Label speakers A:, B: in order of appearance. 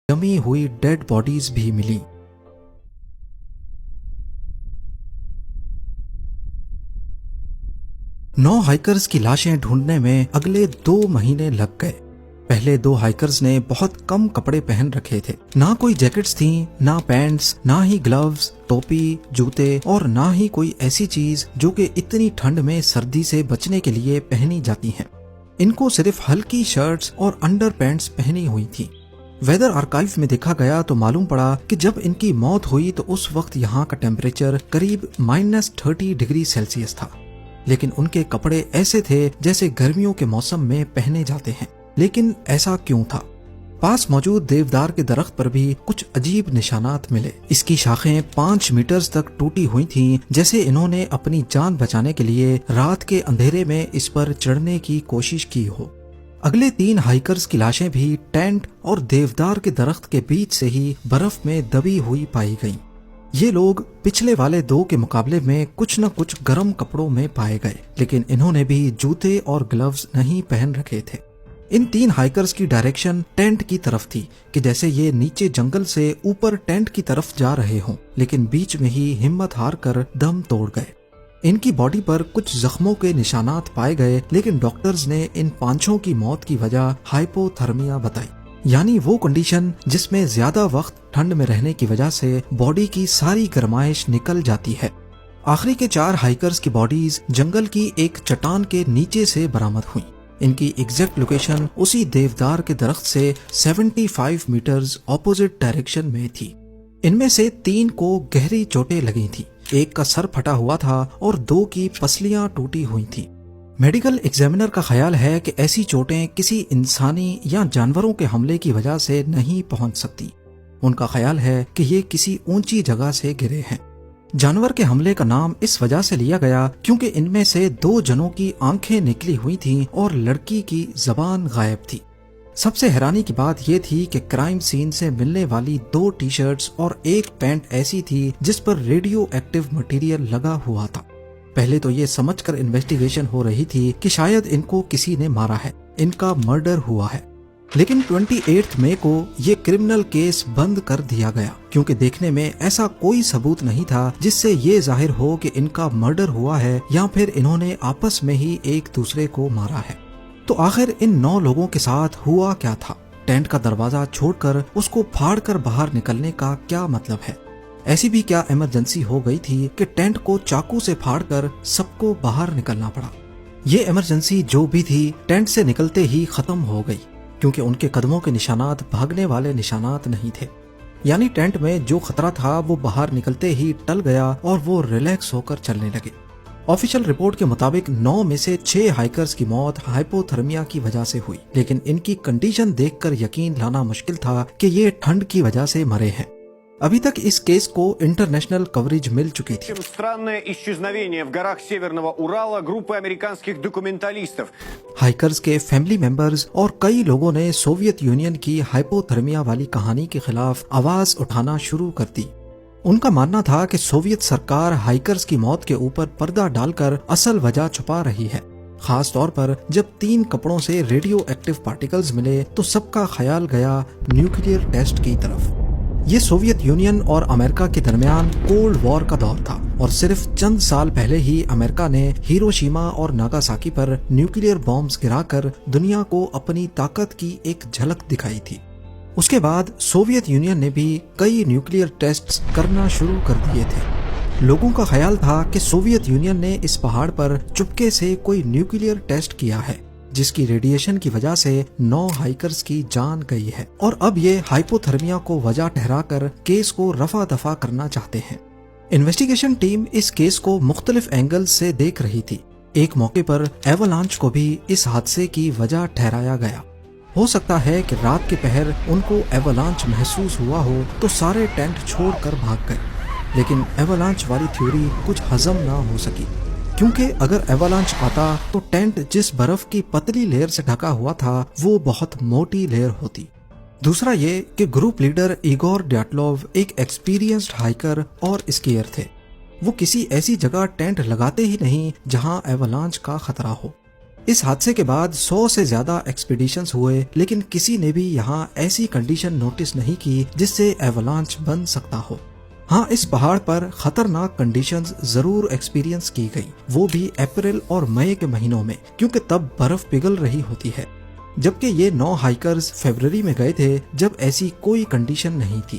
A: जमी हुई dead bodies भी मिली। नौ हाइकर्स की लाशें ढूंढने में अगले 2 महीने लग गए। पहले 2 हाइकर्स ने बहुत कम कपड़े पहन रखे थे। ना कोई जैकेट्स थी, ना पैंट्स, ना ही ग्लव्स, टोपी, जूते और ना ही कोई ऐसी चीज जो कि इतनी ठंड में सर्दी से बचने के लिए पहनी जाती हैं। इनको सिर्फ हल्की शर्ट्स और अंडर पैंट्स पहनी हुई थी। वेदर आर्काइव में देखा गया तो मालूम पड़ा कि जब इनकी मौत हुई तो उस वक्त यहाँ का टेम्परेचर करीब -30 डिग्री सेल्सियस था, लेकिन उनके कपड़े ऐसे थे जैसे गर्मियों के मौसम में पहने जाते हैं। लेकिन ऐसा क्यों था? पास मौजूद देवदार के दरख्त पर भी कुछ अजीब निशानात मिले। इसकी शाखें 5 मीटर तक टूटी हुई थीं, जैसे इन्होंने अपनी जान बचाने के लिए रात के अंधेरे में इस पर चढ़ने की कोशिश की हो। अगले 3 हाइकर्स की लाशें भी टेंट और देवदार के दरख्त के बीच से ही बर्फ में दबी हुई पाई गईं। ये लोग पिछले वाले 2 के मुकाबले में कुछ न कुछ गर्म कपड़ों में पाए गए, लेकिन इन्होंने भी जूते और ग्लव्स नहीं पहन रखे थे। इन 3 हाइकर्स की डायरेक्शन टेंट की तरफ थी कि जैसे ये नीचे जंगल से ऊपर टेंट की तरफ जा रहे हों, लेकिन बीच में ही हिम्मत हार कर दम तोड़ गए। इनकी बॉडी पर कुछ जख्मों के निशानात पाए गए, लेकिन डॉक्टर्स ने इन 5 की मौत की वजह हाइपोथर्मिया बताई, यानी वो कंडीशन जिसमें ज्यादा वक्त ठंड में रहने की वजह से बॉडी की सारी गर्माइश निकल जाती है। आखिरी के 4 हाइकर्स की बॉडीज जंगल की एक चट्टान के नीचे से बरामद हुई। इनकी एग्जैक्ट लोकेशन उसी देवदार के दरख्त से 75 मीटर्स ऑपोजिट डायरेक्शन में थी। इनमें से 3 को गहरी चोटें लगी थी, 1 का सर फटा हुआ था और 2 की पसलियां टूटी हुई थी। मेडिकल एग्जामिनर का ख्याल है कि ऐसी चोटें किसी इंसानी या जानवरों के हमले की वजह से नहीं पहुंच सकती। उनका ख्याल है कि ये किसी ऊंची जगह से गिरे हैं। जानवर के हमले का नाम इस वजह से लिया गया क्योंकि इनमें से 2 जनों की आंखें निकली हुई थीं और लड़की की जबान गायब थी। सबसे हैरानी की बात यह थी कि क्राइम सीन से मिलने वाली 2 टी-शर्ट्स और 1 पैंट ऐसी थी जिस पर रेडियो एक्टिव मटेरियल लगा हुआ था। पहले तो ये समझकर इन्वेस्टिगेशन हो रही थी कि शायद इनको किसी ने मारा है, इनका मर्डर हुआ है, लेकिन 28 मई को ये क्रिमिनल केस बंद कर दिया गया क्योंकि देखने में ऐसा कोई सबूत नहीं था जिससे ये जाहिर हो कि इनका मर्डर हुआ है या फिर इन्होंने आपस में ही एक दूसरे को मारा है। तो आखिर इन 9 लोगों के साथ हुआ क्या था? टेंट का दरवाजा छोड़कर उसको फाड़कर बाहर निकलने का क्या मतलब है? ऐसी भी क्या इमरजेंसी हो गई थी कि टेंट को चाकू से फाड़कर सबको बाहर निकलना पड़ा? ये इमरजेंसी जो भी थी टेंट से निकलते ही खत्म हो गई क्योंकि उनके कदमों के निशानात भागने वाले निशानात नहीं थे, यानी टेंट में जो खतरा था वो बाहर निकलते ही टल गया और वो रिलैक्स होकर चलने लगे। ऑफिशियल रिपोर्ट के मुताबिक 9 में से 6 हाइकर्स की मौत हाइपोथर्मिया की वजह से हुई, लेकिन इनकी कंडीशन देखकर यकीन लाना मुश्किल था कि ये ठंड की वजह से मरे हैं। अभी तक इस केस को इंटरनेशनल कवरेज मिल चुकी थी।
B: Странное исчезновение в горах Северного Урала группы американских документалистов.
A: हाइकर्स के फैमिली मेंबर्स और कई लोगों ने सोवियत यूनियन की हाइपोथर्मिया वाली कहानी के खिलाफ आवाज उठाना शुरू कर दी। उनका मानना था कि सोवियत सरकार हाइकर्स की मौत के ऊपर पर्दा डालकर असल वजह छुपा रही है। खास तौर पर जब 3 कपड़ों से रेडियो एक्टिव पार्टिकल्स मिले तो सबका ख्याल गया न्यूक्लियर टेस्ट की तरफ। ये सोवियत यूनियन और अमेरिका के दरमियान कोल्ड वॉर का दौर था और सिर्फ चंद साल पहले ही अमेरिका ने हिरोशिमा और नागासाकी पर न्यूक्लियर बॉम्ब्स गिराकर दुनिया को अपनी ताकत की एक झलक दिखाई थी। उसके बाद सोवियत यूनियन ने भी कई न्यूक्लियर टेस्ट्स करना शुरू कर दिए थे। लोगों का ख्याल था कि सोवियत यूनियन ने इस पहाड़ पर चुपके से कोई न्यूक्लियर टेस्ट किया है जिसकी रेडिएशन की वजह से 9 हाइकर्स की जान गई है और अब ये हाइपोथर्मिया को वजह ठहराकर केस को रफा दफा करना चाहते हैं। इन्वेस्टिगेशन टीम इस केस को मुख्तलिफ एंगल से देख रही थी। एक मौके पर एवलांच को भी इस हादसे की वजह ठहराया गया। हो सकता है कि रात के पहर उनको एवलांच महसूस हुआ हो तो सारे टेंट छोड़कर भाग गए, लेकिन एवलांच वाली थ्योरी कुछ हजम ना हो सकी क्योंकि अगर एवलांच आता तो टेंट जिस बर्फ की पतली लेयर से ढका हुआ था वो बहुत मोटी लेयर होती। दूसरा ये कि ग्रुप लीडर इगोर ड्याटलोव एक एक्सपीरियंस्ड हाइकर और स्कीयर थे। वो किसी ऐसी जगह टेंट लगाते ही नहीं जहां एवलांच का खतरा हो। اس حادثے کے بعد 100 سے زیادہ ایکسپیڈیشنز ہوئے، لیکن کسی نے بھی یہاں ایسی کنڈیشن نوٹس نہیں کی جس سے ایولانچ بن سکتا ہو۔ ہاں، اس پہاڑ پر خطرناک کنڈیشنز ضرور ایکسپیرینس کی گئی، وہ بھی اپریل اور مئی کے مہینوں میں، کیونکہ تب برف پگھل رہی ہوتی ہے، جبکہ یہ 9 ہائیکرز فیبرری میں گئے تھے جب ایسی کوئی کنڈیشن نہیں تھی۔